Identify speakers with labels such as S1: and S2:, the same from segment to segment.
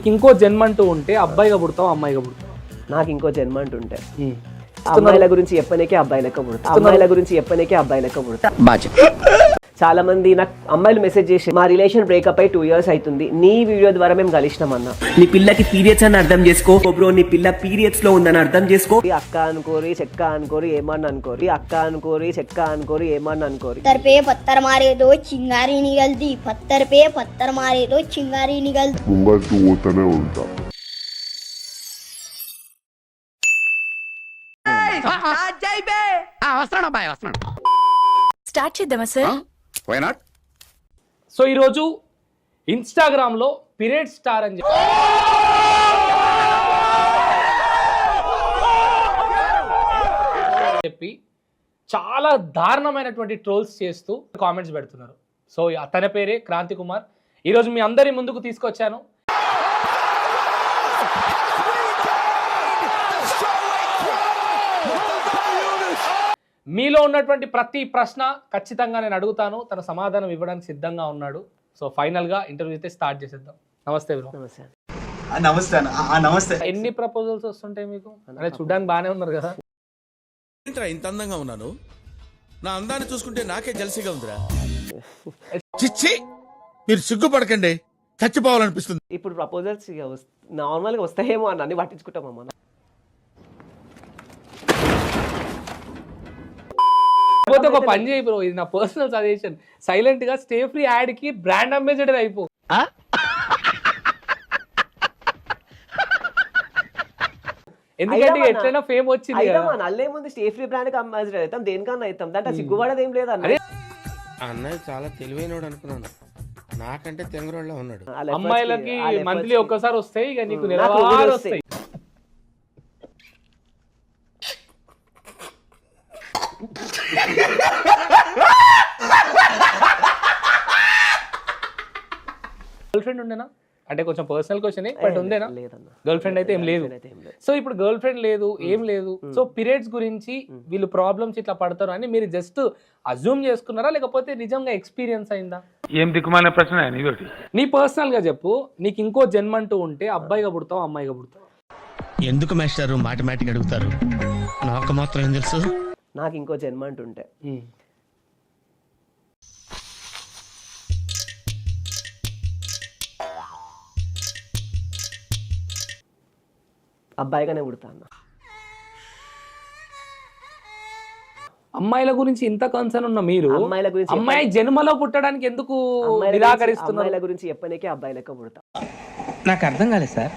S1: నీకు ఇంకో జన్మ అంటూ ఉంటే అబ్బాయిగా పుడతావు అమ్మాయిగా పుడతావు?
S2: నాకు ఇంకో జన్మ అంటుంటే అమ్మాయిల గురించి చెప్పనీకే అబ్బాయి లెక్క పుడతా, అమ్మాయిల గురించి చెప్పనీకే అబ్బాయి లెక్క పుడతా. చాలా మంది నాకు అమ్మాయిలు మెసేజ్ చేసి మా రిలేషన్ బ్రేకప్ అయి 2 years అవుతుంది, నీ వీడియో ద్వారా మేము కలిసినామన్నా. నీ పిల్లకి పీరియడ్స్ అని అర్థం చేసుకో బ్రో, నీ పిల్ల పీరియడ్స్ లో ఉందని అర్థం చేసుకో. అక్క అనుకోరి చెక్క అనుకోరి ఏమన్నా అనుకోరి, అక్క అనుకోరి చెక్క అనుకోరి ఏమన్నా అనుకోరి.
S3: पत्थर पे पत्थर मारे तो चिंगारी निकलती, पत्थर पे पत्थर मारे तो चिंगारी निकलती.
S4: ముంగట్టు పోతూనే ఉంటా.
S5: స్టార్ట్ చేద్దామా సార్?
S6: Why not?
S1: సో ఈరోజు ఇన్స్టాగ్రామ్లో పీరియడ్ స్టార్ అని చెప్పి చాలా దారుణమైనటువంటి ట్రోల్స్ చేస్తూ కామెంట్స్ పెడుతున్నారు. సో అతని పేరే క్రాంతి కుమార్. ఈరోజు మీ అందరి ముందుకు తీసుకొచ్చాను. మీలో ఉన్నటువంటి ప్రతి ప్రశ్న ఖచ్చితంగా నేను అడుగుతాను, తన సమాధానం ఇవ్వడానికి సిద్ధంగా ఉన్నాడు. సో ఫైనల్గా ఇంటర్వ్యూ అయితే స్టార్ట్ చేసేద్దాం. నమస్తే బ్రో.
S2: నమస్తే.
S6: నమస్తే.
S1: ఎన్ని ప్రపోజల్స్ వస్తుంటాయి మీకు? అంటే చూడడానికి బాగానే ఉన్నారు కదా.
S7: ఇంత అందంగా ఉన్నాను, నా అందాన్ని చూసుకుంటే నాకే జలసిగా ఉందిరా. చిచ్చి, మీరు సిగ్గుపడకండి, చచ్చిపోవాలనిపిస్తుంది.
S2: ఇప్పుడు ప్రపోజల్స్ నార్మల్గా వస్తాయేమో అని అన్ని పట్టించుకుంటామమ్మా.
S1: కాకపోతే ఒక పని చేయి బ్రో, ఇది నా పర్సనల్ సజెషన్. సైలెంట్ గా స్టే ఫ్రీ యాడ్ కి బ్రాండ్ అంబాసిడర్ అయిపో. ఎందుకంటే ఎట్లైనా ఫేమ్ వచ్చింది కదా.
S2: అల్లే ముందు స్టే ఫ్రీ బ్రాండ్ అంబాసిడర్ అవుతాం, దేనికన్నా అవుతాం, దాంట్లో సిగ్గుపడేది ఏం లేదు అన్న.
S7: అన్నయ్య చాలా తెలివైనడు అనుకున్నాను, నాకంటే తెంగరోళ్ళ ఉన్నాడు.
S1: అమ్మాయిలకి మంత్లీ ఒక్కసారి వస్తాయి, ఇక నీకు నెలవారీ వస్తాయి. గర్ల్ ఫ్రెండ్ ఉండేనా? అంటే కొంచెం పర్సనల్ క్వశ్చన్, బట్ ఉండేనా? గర్ల్ ఫ్రెండ్ అయితే ఏం లేదు. సో ఇప్పుడు గర్ల్ ఫ్రెండ్ లేదు, ఏం లేదు. సో పీరియడ్స్ గురించి వీళ్ళు ప్రాబ్లమ్స్ ఇట్లా పడతారు అని మీరు జస్ట్ అజ్యూమ్ చేసుకున్నారా, లేకపోతే నిజంగా ఎక్స్పీరియన్స్ అయిందా?
S8: ఏం దిక్కుమాలిన ప్రశ్న ఇదొకటి.
S1: నీ పర్సనల్ గా చెప్పు, నీకు ఇంకో జన్మ అంటూ ఉంటే అబ్బాయిగా పుడతావు అమ్మాయిగా పుడతావు?
S7: ఎందుకు మాస్టారు మాటిమాటికి అడుగుతారు? నాకు మాత్రం ఏం తెలుసు.
S2: నాకు ఇంకో జన్మ అంటుంటే అబ్బాయిగానే పుడతా అన్న.
S1: అమ్మాయిల గురించి ఇంత కన్సర్న్ ఉన్న మీరు
S2: అమ్మాయిల గురించి
S1: అమ్మాయి జన్మలో పుట్టడానికి ఎందుకు నిరాకరిస్తున్నారు?
S2: అమ్మాయిల గురించి చెప్పనీకే అబ్బాయి లెక్క పుడతా.
S7: నాకు అర్థం కాలేదు సార్.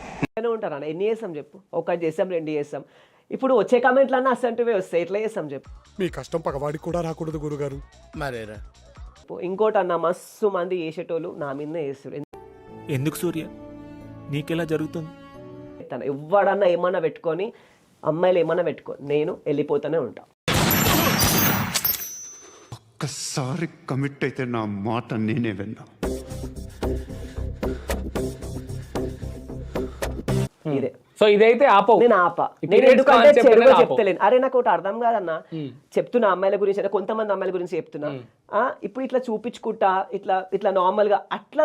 S2: ఉంటారు అన్న, ఎన్ని చేస్తాం చెప్పు? ఒకటి చేస్తాం, 2 చేస్తాం. ఇప్పుడు వచ్చే కామెంట్లన్నా అసంటివే వస్తాయి, ఎట్లా చేస్తాం చెప్పు?
S9: మీ కష్టం పగవాడికి కూడా రాకూడదు గురుగారు.
S7: మరేరా.
S2: ఇంకోటి అన్న, మస్తు మంది చేసేటోళ్ళు నా మీదనే చేస్తారు.
S8: ఎందుకు సూర్య నీకెలా జరుగుతుంది?
S2: ఎవడన్నా ఏమన్నా పెట్టుకొని, అమ్మాయిలు ఏమన్నా పెట్టుకొని నేను వెళ్ళిపోతూనే ఉంటా.
S4: ఒక్కసారి కమిట్ అయితే నా మాట నేనే విన్నా.
S2: ఇదే.
S1: సో ఇదైతే ఆపవు.
S2: నేను ఆపా. నేను ఎందుకంటే చెరువు చెప్తలేను. అరే నాకు ఒకటి అర్థం కాదన్నా, చెప్తున్నా అమ్మాయిల గురించి, కొంతమంది అమ్మాయిల గురించి చెప్తున్నా. ఇప్పుడు ఇట్లా చూపించుకుంటా, ఇట్లా ఇట్లా నార్మల్ గా అట్లా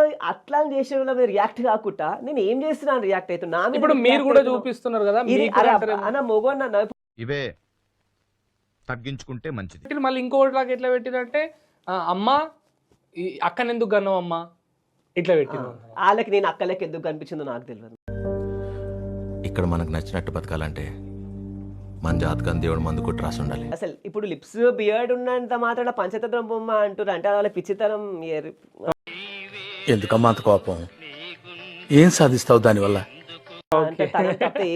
S2: చేసిన వాళ్ళు రియాక్ట్ కాకుండా నేను ఏం చేస్తున్నాను రియాక్ట్ అవుతున్నా.
S1: ఇప్పుడు మీరు కూడా చూపిస్తున్నారు కదా
S2: అన్న మొగోన్న
S6: ఇవే తగ్గించుకుంటే మంచిది.
S1: మళ్ళీ ఇంకోటి లాగా ఎట్లా పెట్టినంటే, అమ్మా అక్కని ఎందుకు కన్నావు అమ్మా ఇట్లా పెట్టిన
S2: వాళ్ళకి నేను అక్కలకి ఎందుకు కనిపించిందో నాకు తెలియదు.
S10: ఇక్కడ మనకు నచ్చినట్టు బతకాలంటే మన జాతకం దేవుడు మందు కొట్టి రాసి ఉండాలి.
S2: అసలు ఇప్పుడు లిప్స్ బియర్డ్ ఉన్నంత మాత్రం పంచతంత్రం బొమ్మ అంటారు, అంటే వాళ్ళ పిచ్చితనం.
S7: ఎందుకమ్మా అంత కోపం? ఏం సాధిస్తావు దానివల్ల?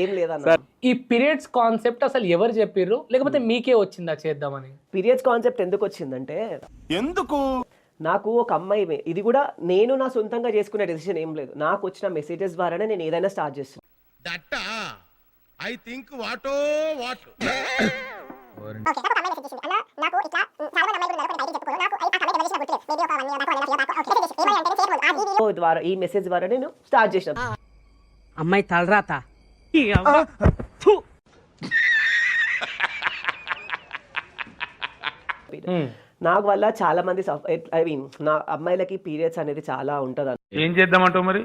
S2: ఏం లేదన్న.
S1: ఈ పీరియడ్స్ కాన్సెప్ట్ అసలు ఎవరు చెప్పిర్రు, లేకపోతే మీకే వచ్చిందా చేద్దామని?
S2: పీరియడ్స్ కాన్సెప్ట్ ఎందుకు వచ్చిందంటే,
S6: ఎందుకు
S2: నాకు ఒక అమ్మాయి, ఇది కూడా నేను నా సొంతంగా చేసుకునే డెసిషన్ ఏం లేదు, నాకు వచ్చిన మెసేజెస్ ద్వారానే నేను ఏదైనా స్టార్ట్ చేస్తాను.
S7: ఐ థింక్ వాటో వాట్
S2: ద్వారా ఈ మెసేజ్ ద్వారా నేను స్టార్ట్ చేసిన.
S5: అమ్మాయి తలరాత
S2: నాకు వల్ల చాలా మంది ఐ మీన్ నా అమ్మాయిలకి పీరియడ్స్ అనేది చాలా ఉంటది.
S8: ఏం చేద్దామంటావు మరి?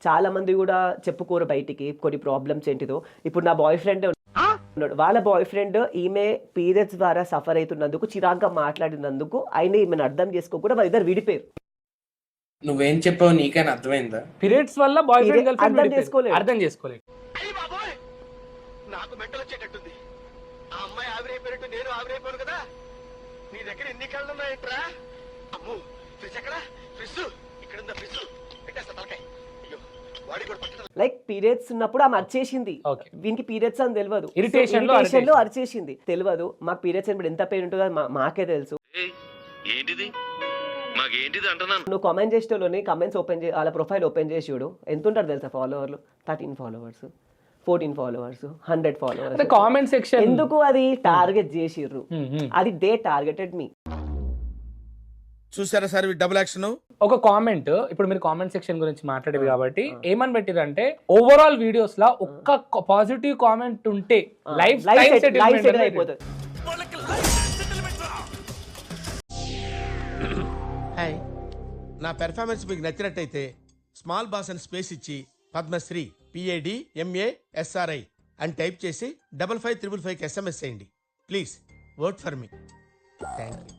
S2: చాలా మంది కూడా చెప్పుకోరు బయటికి కొన్ని ప్రాబ్లమ్స్ ఏంటిదో. ఇప్పుడు నా బాయ్ ఫ్రెండ్ ఉన్నాడు, వాళ్ళ బాయ్ ఫ్రెండ్ ఈమె పీరియడ్స్ ద్వారా సఫర్ అవుతున్నందుకు చిరాగ్గా మాట్లాడినందుకు ఆయన ఈమెను అర్థం చేసుకోకుండా వాళ్ళిద్దరు విడిపోయారు.
S7: నువ్వేం చెప్పావు నీకైనా అర్థమైందా?
S1: పీరియడ్స్ వల్ల బాయ్ ఫ్రెండ్ గర్ల్ ఫ్రెండ్
S2: అర్థం చేసుకోలేదు.
S6: నాకు మెంటల్ వచ్చేటట్టుంది. ఆ అమ్మాయి ఆవిరైపోయినట్టు నేను ఆవిరైపోను కదా. నీ దగ్గర ఎన్ని కళ్ళు ఉన్నాయంట్రా? అమ్ము, ఫ్రిజ్ ఎక్కడ? ఫ్రిజ్ ఇక్కడ ఉందా? ఫ్రిజ్ పెట్టేస్తా తలకాయ. అయ్యో, వాడి కూడా పట్టదు.
S2: లైక్ పీరియడ్స్ ఉన్నప్పుడు ఆమె అరిచేసింది, వీనికి పీరియడ్స్ అని తెలియదు,
S1: ఇరిటేషన్
S2: లో అరిచేసింది, తెలియదు మాకు పీరియడ్స్ అయినప్పుడు ఎంత పెయిన్ ఉంటుందో మాకే తెలుసు. నువ్వు కామెంట్ చేసేటోళ్ళని కమెంట్స్ ఓపెన్ చేసి వాళ్ళ ప్రొఫైల్ ఓపెన్ చేసి చూడు, ఎంత ఉంటారు తెలుసా ఫాలోవర్లు? 13 followers, 14 followers, 100 followers.
S1: Comment section
S2: ఎందుకు అది టార్గెట్ చేసిర్రు? అది దే టార్గెటెడ్ మీ.
S6: చూసారా సార్ డబుల్ యాక్షన్?
S1: ఒక కామెంట్, ఇప్పుడు మీరు కామెంట్ సెక్షన్ గురించి మాట్లాడేది కాబట్టి ఏమని పెట్టిరంటే ఓవరాల్ వీడియోస్ లా ఒక్క పాజిటివ్ కామెంట్ ఉంటే లైఫ్
S2: సెటిల్ అయిపోతుంది.
S6: హాయ్, నా పెర్ఫార్మెన్స్ మీకు నచ్చినట్టయితే స్మాల్ బాస్ అని స్పేస్ ఇచ్చి పద్మశ్రీ PADMASRI అని టైప్ చేసి 5555 SMS చేయండి. Please work for me. Thank you.